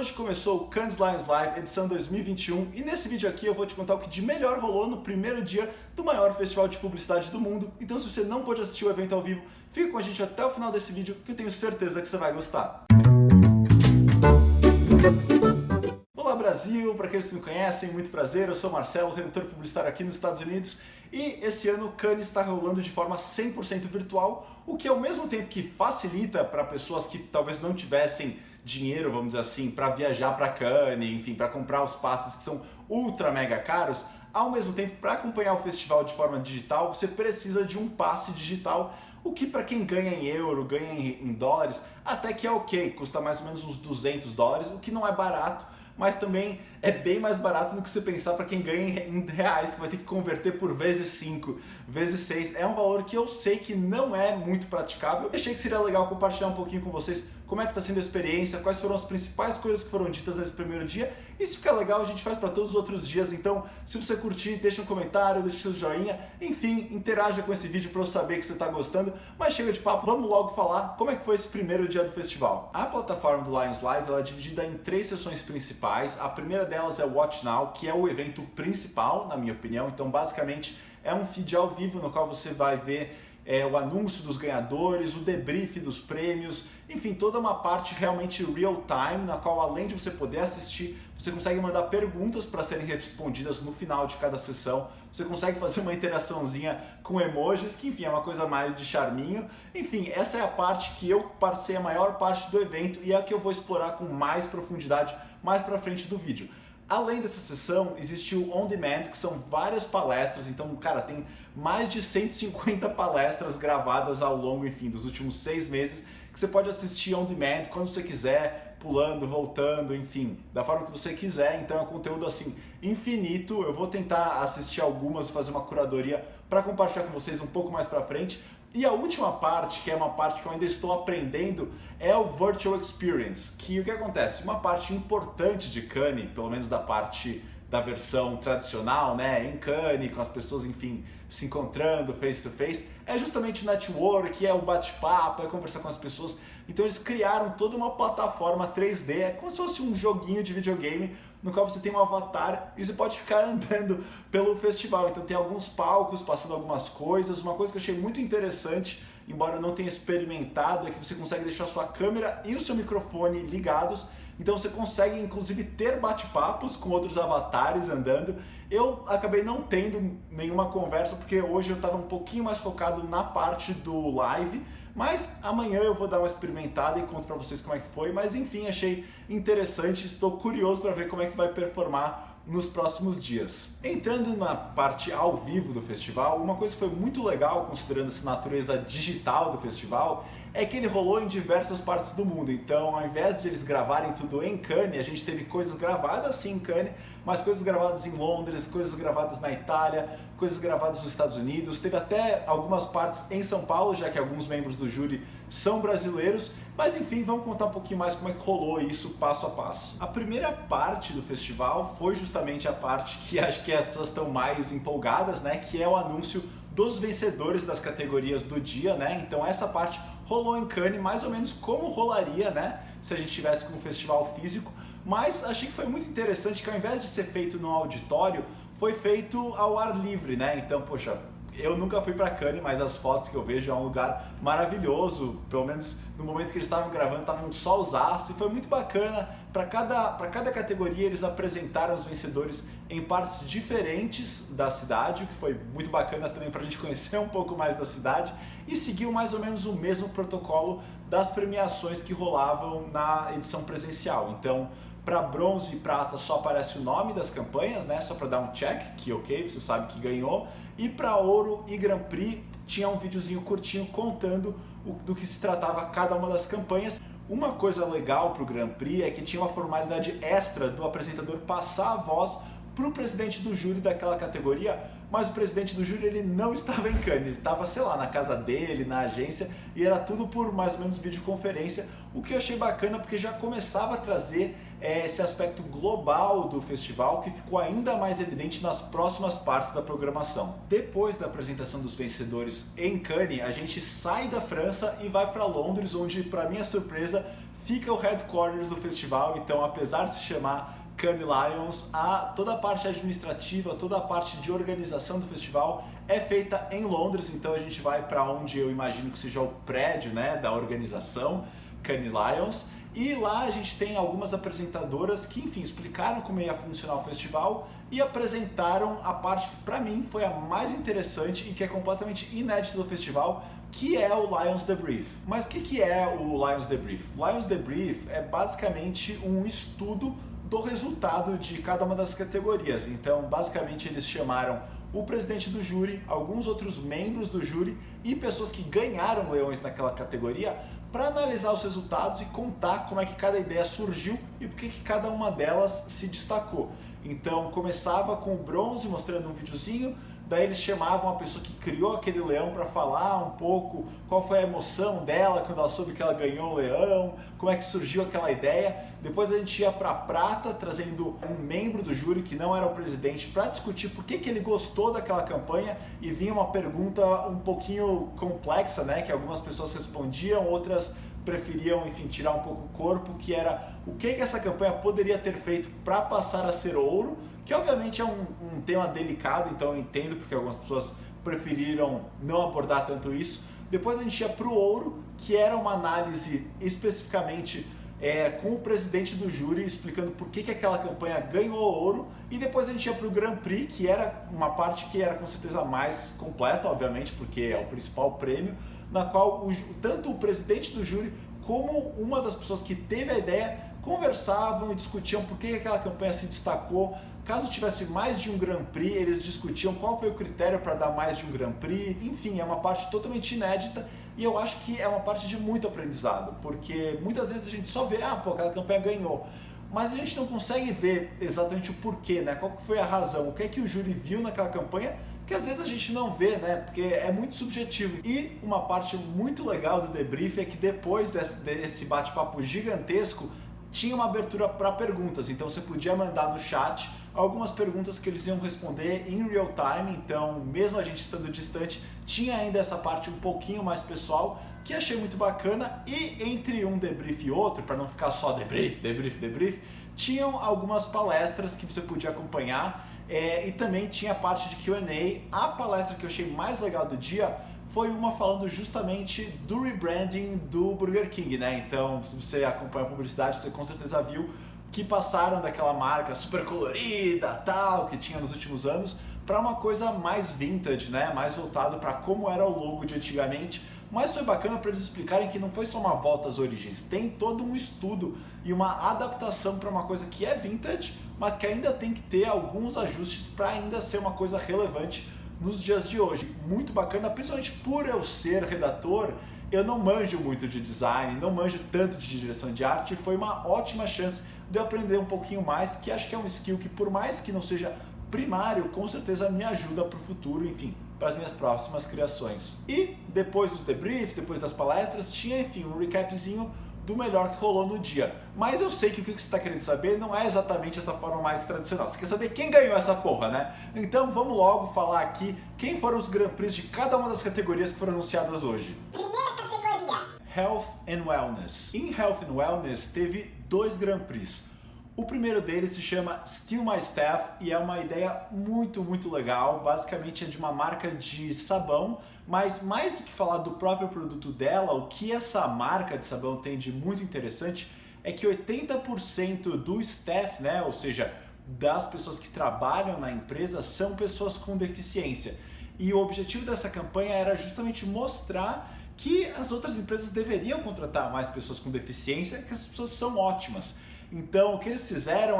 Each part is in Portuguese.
Hoje começou o Cannes Lions Live, edição 2021, e nesse vídeo aqui eu vou te contar o que de melhor rolou no primeiro dia do maior festival de publicidade do mundo. Então se você não pôde assistir o evento ao vivo, fica com a gente até o final desse vídeo que eu tenho certeza que você vai gostar. Olá Brasil, para aqueles que me conhecem, muito prazer, eu sou o Marcelo, redator publicitário aqui nos Estados Unidos, e esse ano o Cannes está rolando de forma 100% virtual, o que ao mesmo tempo que facilita para pessoas que talvez não tivessem dinheiro, vamos dizer assim, para viajar para Cannes, enfim, para comprar os passes que são ultra mega caros, ao mesmo tempo para acompanhar o festival de forma digital você precisa de um passe digital, o que para quem ganha em euro, ganha em dólares, até que é ok, custa mais ou menos uns $200, o que não é barato, mas também é bem mais barato do que você pensar para quem ganha em reais, que vai ter que converter por vezes 5, vezes 6. É um valor que eu sei que não é muito praticável. Eu achei que seria legal compartilhar um pouquinho com vocês como é que está sendo a experiência, quais foram as principais coisas que foram ditas nesse primeiro dia. E se ficar legal, a gente faz para todos os outros dias. Então, se você curtir, deixa um comentário, deixa seu joinha. Enfim, interaja com esse vídeo para eu saber que você está gostando. Mas chega de papo, vamos logo falar como é que foi esse primeiro dia do festival. A plataforma do Lions Live ela é dividida em 3 sessões principais. A primeira delas é o Watch Now, que é o evento principal, na minha opinião. Então, basicamente, é um feed ao vivo no qual você vai ver o anúncio dos ganhadores, o debrief dos prêmios, enfim, toda uma parte realmente real time, na qual além de você poder assistir, você consegue mandar perguntas para serem respondidas no final de cada sessão, você consegue fazer uma interaçãozinha com emojis, que enfim é uma coisa mais de charminho. Enfim, essa é a parte que eu passei a maior parte do evento e é a que eu vou explorar com mais profundidade mais para frente do vídeo. Além dessa sessão, existe o On Demand, que são várias palestras, então, cara, tem mais de 150 palestras gravadas ao longo, enfim, dos últimos 6 meses, que você pode assistir On Demand quando você quiser, pulando, voltando, enfim, da forma que você quiser. Então é um conteúdo, assim, infinito. Eu vou tentar assistir algumas e fazer uma curadoria para compartilhar com vocês um pouco mais pra frente. E a última parte, que é uma parte que eu ainda estou aprendendo, é o Virtual Experience, que o que acontece? Uma parte importante de Cannes, pelo menos da parte da versão tradicional, né, em Cannes, com as pessoas, enfim, se encontrando face to face, é justamente o network, é o bate-papo, é conversar com as pessoas. Então eles criaram toda uma plataforma 3D, é como se fosse um joguinho de videogame, no qual você tem um avatar e você pode ficar andando pelo festival. Então tem alguns palcos passando algumas coisas. Uma coisa que eu achei muito interessante, embora eu não tenha experimentado, é que você consegue deixar sua câmera e o seu microfone ligados. Então você consegue inclusive ter bate-papos com outros avatares andando. Eu acabei não tendo nenhuma conversa porque hoje eu estava um pouquinho mais focado na parte do live, mas amanhã eu vou dar uma experimentada e conto para vocês como é que foi. Mas enfim, achei interessante, estou curioso para ver como é que vai performar nos próximos dias. Entrando na parte ao vivo do festival, uma coisa que foi muito legal, considerando essa natureza digital do festival, é que ele rolou em diversas partes do mundo. Então, ao invés de eles gravarem tudo em Cannes, a gente teve coisas gravadas sim em Cannes, mas coisas gravadas em Londres, coisas gravadas na Itália, coisas gravadas nos Estados Unidos, teve até algumas partes em São Paulo, já que alguns membros do júri são brasileiros, mas enfim, vamos contar um pouquinho mais como é que rolou isso passo a passo. A primeira parte do festival foi justamente a parte que acho que as pessoas estão mais empolgadas, né, que é o anúncio dos vencedores das categorias do dia, né? Então essa parte rolou em Cannes mais ou menos como rolaria, né, se a gente tivesse com um festival físico, mas achei que foi muito interessante que ao invés de ser feito no auditório, foi feito ao ar livre, né? Então, poxa, eu nunca fui para Cannes, mas as fotos que eu vejo é um lugar maravilhoso, pelo menos no momento que eles estavam gravando, estava um solzaço e foi muito bacana. Para cada categoria eles apresentaram os vencedores em partes diferentes da cidade, o que foi muito bacana também para a gente conhecer um pouco mais da cidade, e seguiu mais ou menos o mesmo protocolo das premiações que rolavam na edição presencial. Então, para bronze e prata só aparece o nome das campanhas, né? Só para dar um check, que ok, você sabe que ganhou. E para ouro e Grand Prix tinha um videozinho curtinho contando do que se tratava cada uma das campanhas. Uma coisa legal para o Grand Prix é que tinha uma formalidade extra do apresentador passar a voz para o presidente do júri daquela categoria, mas o presidente do júri ele não estava em Cannes, ele estava, sei lá, na casa dele, na agência, e era tudo por mais ou menos videoconferência, o que eu achei bacana porque já começava a trazer esse aspecto global do festival que ficou ainda mais evidente nas próximas partes da programação. Depois da apresentação dos vencedores em Cannes, a gente sai da França e vai para Londres, onde, para minha surpresa, fica o headquarters do festival. Então, apesar de se chamar Cannes Lions, toda a parte administrativa, toda a parte de organização do festival é feita em Londres. Então a gente vai para onde eu imagino que seja o prédio, né, da organização Cannes Lions, e lá a gente tem algumas apresentadoras que, enfim, explicaram como ia funcionar o festival e apresentaram a parte que para mim foi a mais interessante e que é completamente inédita do festival, que é o Lions Debrief. Mas o que é o Lions Debrief? O Lions Debrief é basicamente um estudo do resultado de cada uma das categorias. Então, basicamente, eles chamaram o presidente do júri, alguns outros membros do júri e pessoas que ganharam leões naquela categoria para analisar os resultados e contar como é que cada ideia surgiu e por que cada uma delas se destacou. Então, começava com o bronze mostrando um videozinho, daí eles chamavam a pessoa que criou aquele leão para falar um pouco qual foi a emoção dela quando ela soube que ela ganhou o leão, como é que surgiu aquela ideia. Depois a gente ia para a prata, trazendo um membro do júri que não era o presidente para discutir por que ele gostou daquela campanha, e vinha uma pergunta um pouquinho complexa, né, que algumas pessoas respondiam, outras preferiam, enfim, tirar um pouco o corpo, que era o que essa campanha poderia ter feito para passar a ser ouro, que obviamente é um tema delicado, então eu entendo porque algumas pessoas preferiram não abordar tanto isso. Depois a gente ia para o ouro, que era uma análise especificamente com o presidente do júri explicando por que aquela campanha ganhou ouro, e depois a gente ia para o Grand Prix, que era uma parte que era com certeza mais completa, obviamente, porque é o principal prêmio, na qual tanto o presidente do júri como uma das pessoas que teve a ideia conversavam e discutiam por que aquela campanha se destacou. Caso tivesse mais de um Grand Prix, eles discutiam qual foi o critério para dar mais de um Grand Prix. Enfim, é uma parte totalmente inédita e eu acho que é uma parte de muito aprendizado, porque muitas vezes a gente só vê, aquela campanha ganhou, mas a gente não consegue ver exatamente o porquê, né? Qual foi a razão, o que é que o júri viu naquela campanha, que às vezes a gente não vê, né? Porque é muito subjetivo. E uma parte muito legal do debrief é que depois desse bate-papo gigantesco, tinha uma abertura para perguntas, então você podia mandar no chat algumas perguntas que eles iam responder em real time. Então, mesmo a gente estando distante, tinha ainda essa parte um pouquinho mais pessoal, que achei muito bacana. E entre um debrief e outro, para não ficar só debrief, tinham algumas palestras que você podia acompanhar, e também tinha a parte de Q&A. A palestra que eu achei mais legal do dia foi uma falando justamente do rebranding do Burger King, né? Então, se você acompanha a publicidade, você com certeza viu que passaram daquela marca super colorida, tal, que tinha nos últimos anos, para uma coisa mais vintage, né? Mais voltado para como era o logo de antigamente. Mas foi bacana para eles explicarem que não foi só uma volta às origens, tem todo um estudo e uma adaptação para uma coisa que é vintage, mas que ainda tem que ter alguns ajustes para ainda ser uma coisa relevante nos dias de hoje. Muito bacana, principalmente por eu ser redator, eu não manjo muito de design, não manjo tanto de direção de arte, e foi uma ótima chance de eu aprender um pouquinho mais, que acho que é um skill que, por mais que não seja primário, com certeza me ajuda para o futuro, enfim, para as minhas próximas criações. E depois dos debriefs, depois das palestras, tinha, enfim, um recapzinho do melhor que rolou no dia. Mas eu sei que o que você está querendo saber não é exatamente essa forma mais tradicional. Você quer saber quem ganhou essa porra, né? Então vamos logo falar aqui quem foram os Grand Prix de cada uma das categorias que foram anunciadas hoje. Primeira categoria: Health and Wellness. Em Health and Wellness teve 2 Grand Prix. O primeiro deles se chama Still My Staff e é uma ideia muito legal. Basicamente é de uma marca de sabão, mas mais do que falar do próprio produto dela, o que essa marca de sabão tem de muito interessante é que 80% do staff, né, ou seja, das pessoas que trabalham na empresa, são pessoas com deficiência. E o objetivo dessa campanha era justamente mostrar que as outras empresas deveriam contratar mais pessoas com deficiência, que essas pessoas são ótimas. Então, o que eles fizeram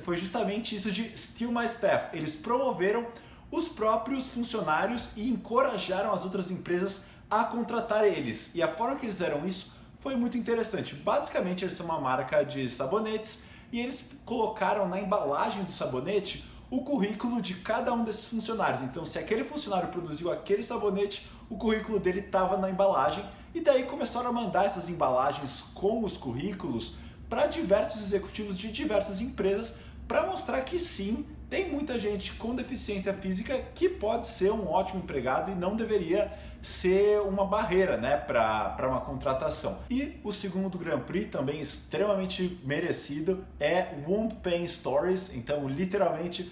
foi justamente isso de Still My Staff. Eles promoveram os próprios funcionários e encorajaram as outras empresas a contratar eles. E a forma que eles fizeram isso foi muito interessante. Basicamente, eles são uma marca de sabonetes e eles colocaram na embalagem do sabonete o currículo de cada um desses funcionários. Então, se aquele funcionário produziu aquele sabonete, o currículo dele estava na embalagem. E daí começaram a mandar essas embalagens com os currículos para diversos executivos de diversas empresas, para mostrar que sim, tem muita gente com deficiência física que pode ser um ótimo empregado e não deveria ser uma barreira, né, para uma contratação. E o segundo Grand Prix, também extremamente merecido, é Womb Pain Stories, então literalmente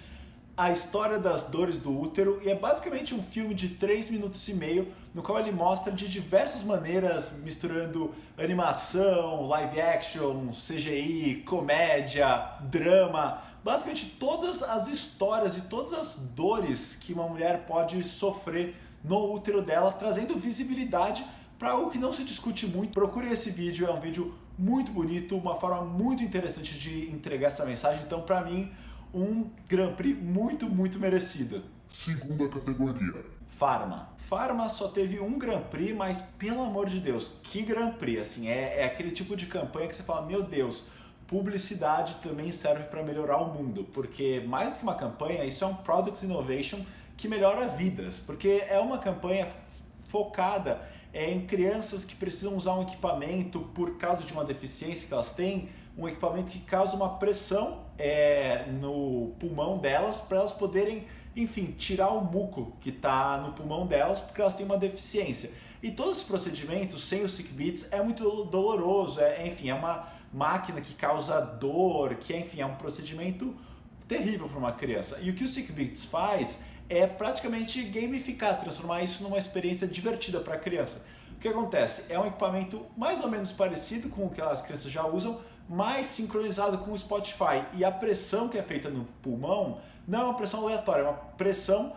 a história das dores do útero, e é basicamente um filme de 3 minutos e meio, no qual ele mostra de diversas maneiras, misturando animação, live action, CGI, comédia, drama, basicamente todas as histórias e todas as dores que uma mulher pode sofrer no útero dela, trazendo visibilidade para algo que não se discute muito. Procure esse vídeo, é um vídeo muito bonito, uma forma muito interessante de entregar essa mensagem, então para mim um Grand Prix muito merecido. Segunda categoria. Pharma. Pharma só teve um Grand Prix, mas pelo amor de Deus, que Grand Prix, assim, é aquele tipo de campanha que você fala, meu Deus, publicidade também serve para melhorar o mundo, porque mais do que uma campanha, isso é um Product Innovation que melhora vidas, porque é uma campanha focada em crianças que precisam usar um equipamento por causa de uma deficiência que elas têm, um equipamento que causa uma pressão no pulmão delas, para elas poderem, enfim, tirar o muco que está no pulmão delas, porque elas têm uma deficiência. E todos os procedimentos sem o SickBeats é muito doloroso, enfim, é uma máquina que causa dor, que enfim, é um procedimento terrível para uma criança. E o que o SickBeats faz é praticamente gamificar, transformar isso numa experiência divertida para a criança. O que acontece? É um equipamento mais ou menos parecido com o que as crianças já usam, mais sincronizado com o Spotify. E a pressão que é feita no pulmão não é uma pressão aleatória, é uma pressão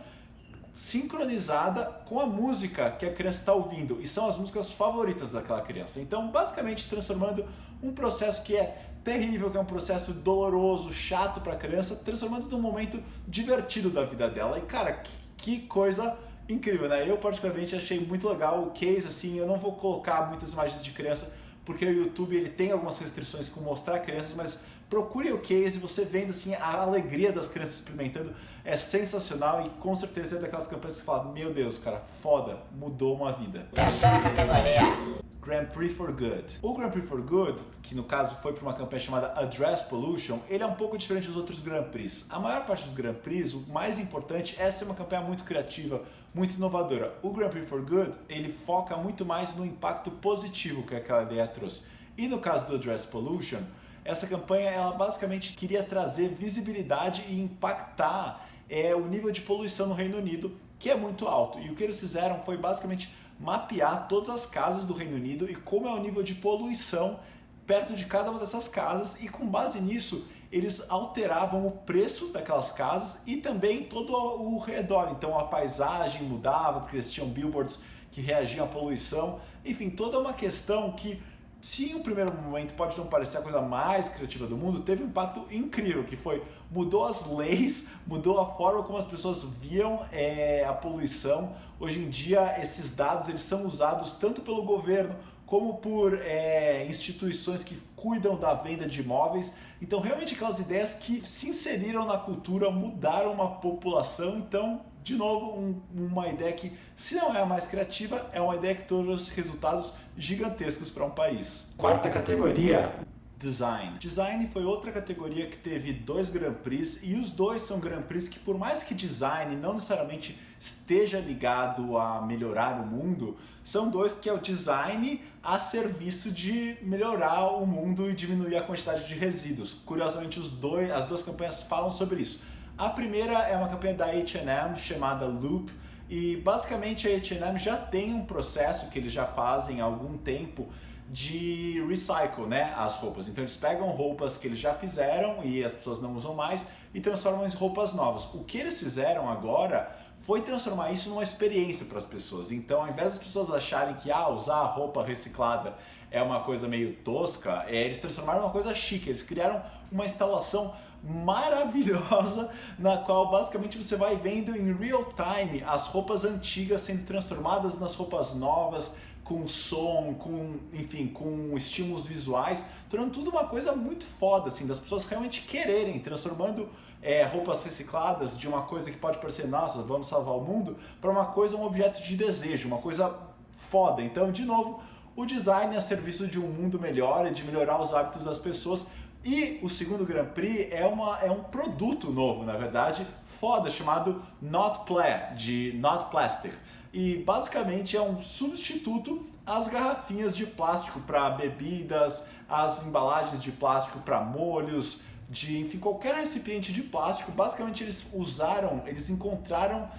sincronizada com a música que a criança está ouvindo, e são as músicas favoritas daquela criança. Então, basicamente, transformando um processo que é terrível, que é um processo doloroso, chato para a criança, transformando num momento divertido da vida dela. E cara, que coisa incrível, né? Eu particularmente achei muito legal o case, assim, eu não vou colocar muitas imagens de criança, porque o YouTube ele tem algumas restrições com mostrar crianças, mas procure o case, você vendo assim a alegria das crianças experimentando, é sensacional, e com certeza é daquelas campanhas que você fala, meu Deus, cara, foda, mudou uma vida. Terceira categoria. Grand Prix for Good. O Grand Prix for Good, que no caso foi para uma campanha chamada Address Pollution, ele é um pouco diferente dos outros Grand Prix. A maior parte dos Grand Prix, o mais importante é ser uma campanha muito criativa, muito inovadora. O Grand Prix for Good, ele foca muito mais no impacto positivo que aquela ideia trouxe. E no caso do Address Pollution, essa campanha ela basicamente queria trazer visibilidade e impactar o nível de poluição no Reino Unido, que é muito alto. E o que eles fizeram foi basicamente mapear todas as casas do Reino Unido e como é o nível de poluição perto de cada uma dessas casas, e com base nisso eles alteravam o preço daquelas casas e também todo o redor. Então a paisagem mudava, porque eles tinham billboards que reagiam à poluição. Enfim, toda uma questão que, se em um primeiro momento pode não parecer a coisa mais criativa do mundo, teve um impacto incrível, que foi, mudou as leis, mudou a forma como as pessoas viam a poluição. Hoje em dia, esses dados eles são usados tanto pelo governo como por instituições que cuidam da venda de imóveis. Então, realmente, aquelas ideias que se inseriram na cultura, mudaram uma população. Então, de novo, uma ideia que, se não é a mais criativa, é uma ideia que trouxe resultados gigantescos para um país. Quarta categoria. Design. Design foi outra categoria que teve 2 Grand Prix, e os dois são Grand Prix que, por mais que design não necessariamente esteja ligado a melhorar o mundo, são dois que é o design a serviço de melhorar o mundo e diminuir a quantidade de resíduos. Curiosamente, as duas campanhas falam sobre isso. A primeira é uma campanha da H&M chamada Loop, e basicamente a H&M já tem um processo que eles já fazem há algum tempo de recycle, né, as roupas. Então eles pegam roupas que eles já fizeram e as pessoas não usam mais e transformam em roupas novas. O que eles fizeram agora foi transformar isso numa experiência para as pessoas. Então, ao invés das pessoas acharem que usar roupa reciclada é uma coisa meio tosca, eles transformaram numa coisa chique. Eles criaram uma instalação maravilhosa na qual basicamente você vai vendo em real time as roupas antigas sendo transformadas nas roupas novas, com som, enfim, com estímulos visuais, tornando tudo uma coisa muito foda, assim, das pessoas realmente quererem, transformando roupas recicladas de uma coisa que pode parecer, nossa, vamos salvar o mundo, para uma coisa, um objeto de desejo, uma coisa foda. Então, de novo, o design a serviço de um mundo melhor e de melhorar os hábitos das pessoas, E o segundo Grand Prix é um produto novo, na verdade, foda, chamado Not Pla, de Not Plastic. E basicamente é um substituto às garrafinhas de plástico para bebidas, às embalagens de plástico para molhos, enfim, qualquer recipiente de plástico. Basicamente eles encontraram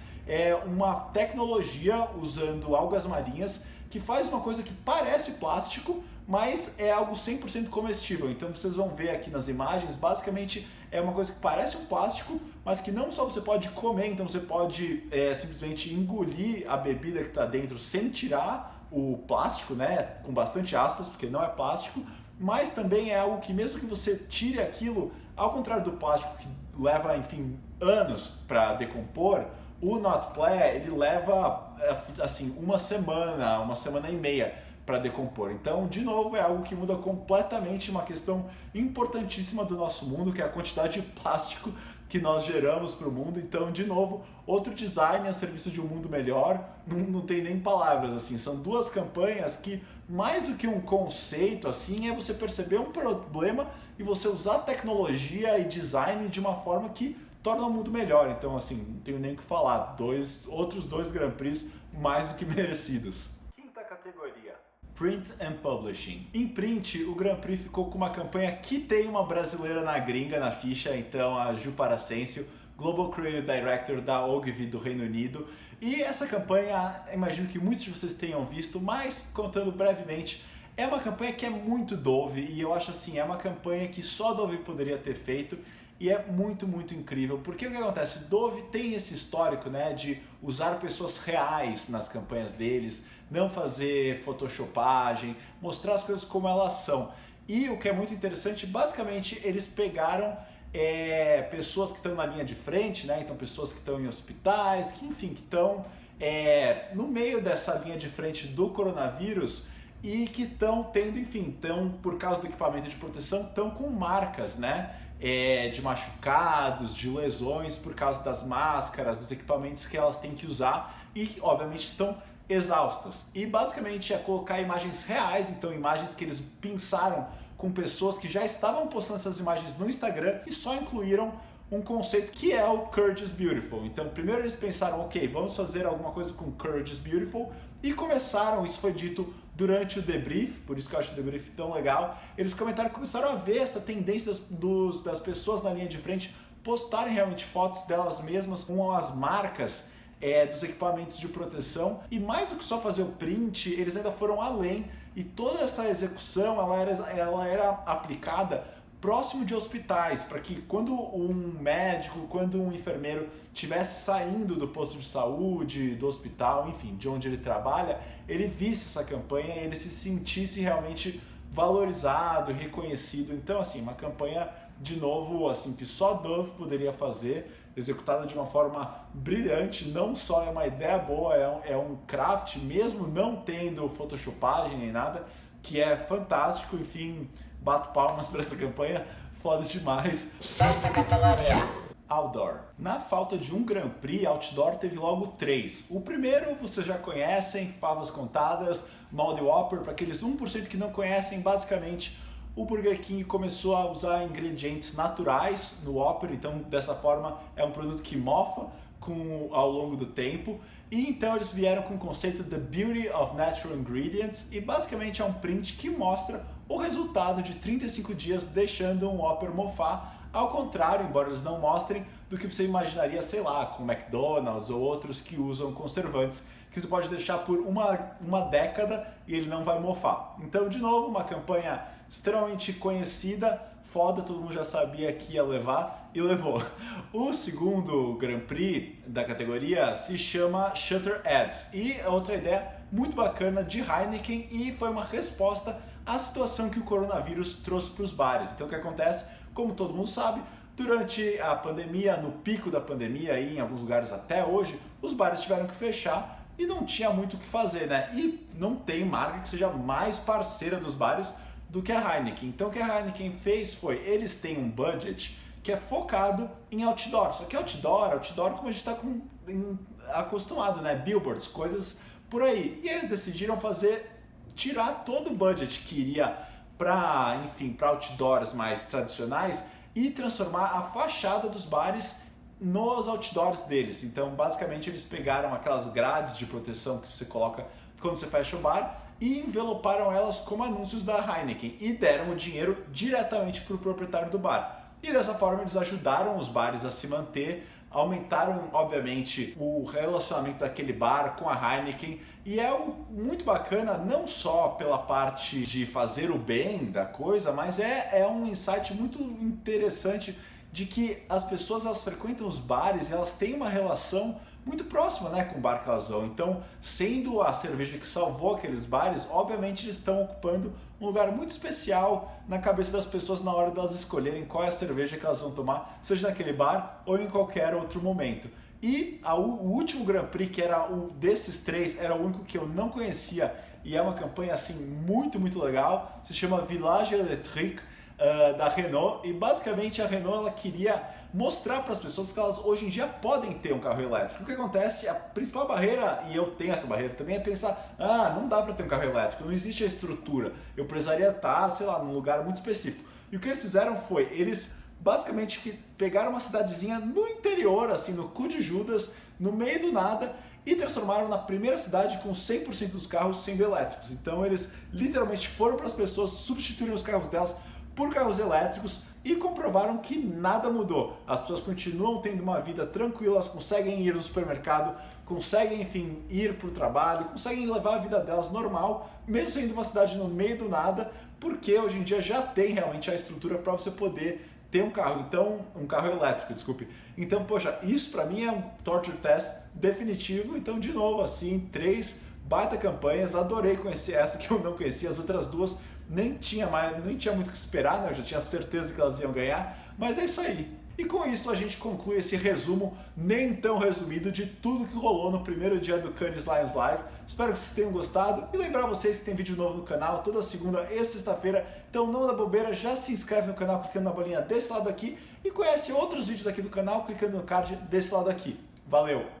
uma tecnologia usando algas marinhas que faz uma coisa que parece plástico, mas é algo 100% comestível. Então vocês vão ver aqui nas imagens, basicamente é uma coisa que parece um plástico, mas que não só você pode comer, então você pode simplesmente engolir a bebida que está dentro sem tirar o plástico, né, com bastante aspas, porque não é plástico, mas também é algo que mesmo que você tire aquilo, ao contrário do plástico que leva, enfim, anos para decompor, o Not Pla, ele leva assim uma semana e meia para decompor. Então, de novo, é algo que muda completamente uma questão importantíssima do nosso mundo, que é a quantidade de plástico que nós geramos para o mundo. Então, de novo, outro design a serviço de um mundo melhor, não tem nem palavras, assim, são duas campanhas que, mais do que um conceito, assim, é você perceber um problema e você usar tecnologia e design de uma forma que torna o mundo melhor. Então, assim, não tenho nem o que falar, outros dois Grand Prix mais do que merecidos. Quinta categoria: Print and Publishing. Em print, o Grand Prix ficou com uma campanha que tem uma brasileira na gringa, na ficha, então a Ju Paracencio, Global Creative Director da Ogilvy do Reino Unido. E essa campanha, imagino que muitos de vocês tenham visto, mas contando brevemente, é uma campanha que é muito Dove, e eu acho assim, é uma campanha que só Dove poderia ter feito, e é muito, muito incrível, porque o que acontece? Dove tem esse histórico, né, de usar pessoas reais nas campanhas deles, não fazer photoshopagem, mostrar as coisas como elas são. E o que é muito interessante, basicamente eles pegaram pessoas que estão na linha de frente, né, então pessoas que estão em hospitais, que enfim, que estão no meio dessa linha de frente do coronavírus e que estão tendo, enfim, por causa do equipamento de proteção, estão com marcas, né, de machucados, de lesões por causa das máscaras, dos equipamentos que elas têm que usar e obviamente estão exaustas. E basicamente é colocar imagens reais, então imagens que eles pensaram com pessoas que já estavam postando essas imagens no Instagram e só incluíram um conceito que é o Courage is Beautiful. Então primeiro eles pensaram, ok, vamos fazer alguma coisa com Courage is Beautiful, e começaram, isso foi dito durante o debrief, por isso que eu acho o debrief tão legal, eles começaram a ver essa tendência das pessoas na linha de frente postarem realmente fotos delas mesmas com as marcas dos equipamentos de proteção, e mais do que só fazer o print, eles ainda foram além, e toda essa execução ela era aplicada próximo de hospitais, para que quando um médico, quando um enfermeiro estivesse saindo do posto de saúde, do hospital, enfim, de onde ele trabalha, ele visse essa campanha e ele se sentisse realmente valorizado, reconhecido. Então, assim, uma campanha, de novo, assim, que só Dove poderia fazer, executada de uma forma brilhante. Não só é uma ideia boa, é um craft, mesmo não tendo photoshopagem nem nada, que é fantástico. Enfim, bato palmas para essa campanha, foda demais. Sexta categoria: Outdoor. Na falta de um Grand Prix, Outdoor teve logo 3. O primeiro vocês já conhecem, favas contadas, Mal de Whopper. Para aqueles 1% que não conhecem, basicamente o Burger King começou a usar ingredientes naturais no Whopper, então dessa forma é um produto que mofa ao longo do tempo. E então eles vieram com o conceito The Beauty of Natural Ingredients, e basicamente é um print que mostra o resultado de 35 dias deixando um Whopper mofar, ao contrário, embora eles não mostrem, do que você imaginaria, sei lá, com McDonald's ou outros que usam conservantes, que você pode deixar por uma década e ele não vai mofar. Então, de novo, uma campanha extremamente conhecida, foda, todo mundo já sabia que ia levar e levou. O segundo Grand Prix da categoria se chama Shutter Ads, e é outra ideia muito bacana de Heineken, e foi uma resposta à situação que o coronavírus trouxe para os bares. Então o que acontece, como todo mundo sabe, durante a pandemia, no pico da pandemia, e em alguns lugares até hoje, os bares tiveram que fechar e não tinha muito o que fazer, né? E não tem marca que seja mais parceira dos bares do que a Heineken. Então o que a Heineken fez foi, eles têm um budget que é focado em outdoor. Só que outdoor como a gente está acostumado, né? Billboards, coisas por aí. E eles decidiram tirar todo o budget que iria para, enfim, para outdoors mais tradicionais e transformar a fachada dos bares nos outdoors deles. Então, basicamente, eles pegaram aquelas grades de proteção que você coloca quando você fecha o bar e enveloparam elas como anúncios da Heineken e deram o dinheiro diretamente para o proprietário do bar. E dessa forma eles ajudaram os bares a se manter, aumentaram, obviamente, o relacionamento daquele bar com a Heineken, e é algo muito bacana, não só pela parte de fazer o bem da coisa, mas é um insight muito interessante de que as pessoas elas frequentam os bares e elas têm uma relação muito próxima, né, com o bar que elas vão. Então, sendo a cerveja que salvou aqueles bares, obviamente eles estão ocupando um lugar muito especial na cabeça das pessoas na hora delas escolherem qual é a cerveja que elas vão tomar, seja naquele bar ou em qualquer outro momento. E o último Grand Prix, que era o desses três, era o único que eu não conhecia e é uma campanha assim muito legal, se chama Village Electrique, da Renault, e basicamente a Renault ela queria mostrar para as pessoas que elas hoje em dia podem ter um carro elétrico. O que acontece, a principal barreira, e eu tenho essa barreira também, é pensar, não dá para ter um carro elétrico, não existe a estrutura, eu precisaria estar, sei lá, num lugar muito específico. E o que eles fizeram foi, eles basicamente pegaram uma cidadezinha no interior, assim, no cu de Judas, no meio do nada, e transformaram na primeira cidade com 100% dos carros sendo elétricos. Então eles literalmente foram para as pessoas substituírem os carros delas por carros elétricos e comprovaram que nada mudou. As pessoas continuam tendo uma vida tranquila, elas conseguem ir no supermercado, conseguem, enfim, ir para o trabalho, conseguem levar a vida delas normal, mesmo sendo uma cidade no meio do nada, porque hoje em dia já tem realmente a estrutura para você poder ter um carro, então, um carro elétrico, desculpe. Então, poxa, isso para mim é um torture test definitivo. Então, de novo, assim, 3 baita campanhas, adorei conhecer essa que eu não conhecia, as outras 2 nem tinha muito o que esperar, né? Eu já tinha certeza que elas iam ganhar, mas é isso aí. E com isso a gente conclui esse resumo nem tão resumido de tudo que rolou no primeiro dia do Cannes Lions Live. Espero que vocês tenham gostado e lembrar vocês que tem vídeo novo no canal toda segunda e sexta-feira, então não dá bobeira, já se inscreve no canal clicando na bolinha desse lado aqui e conhece outros vídeos aqui do canal clicando no card desse lado aqui. Valeu!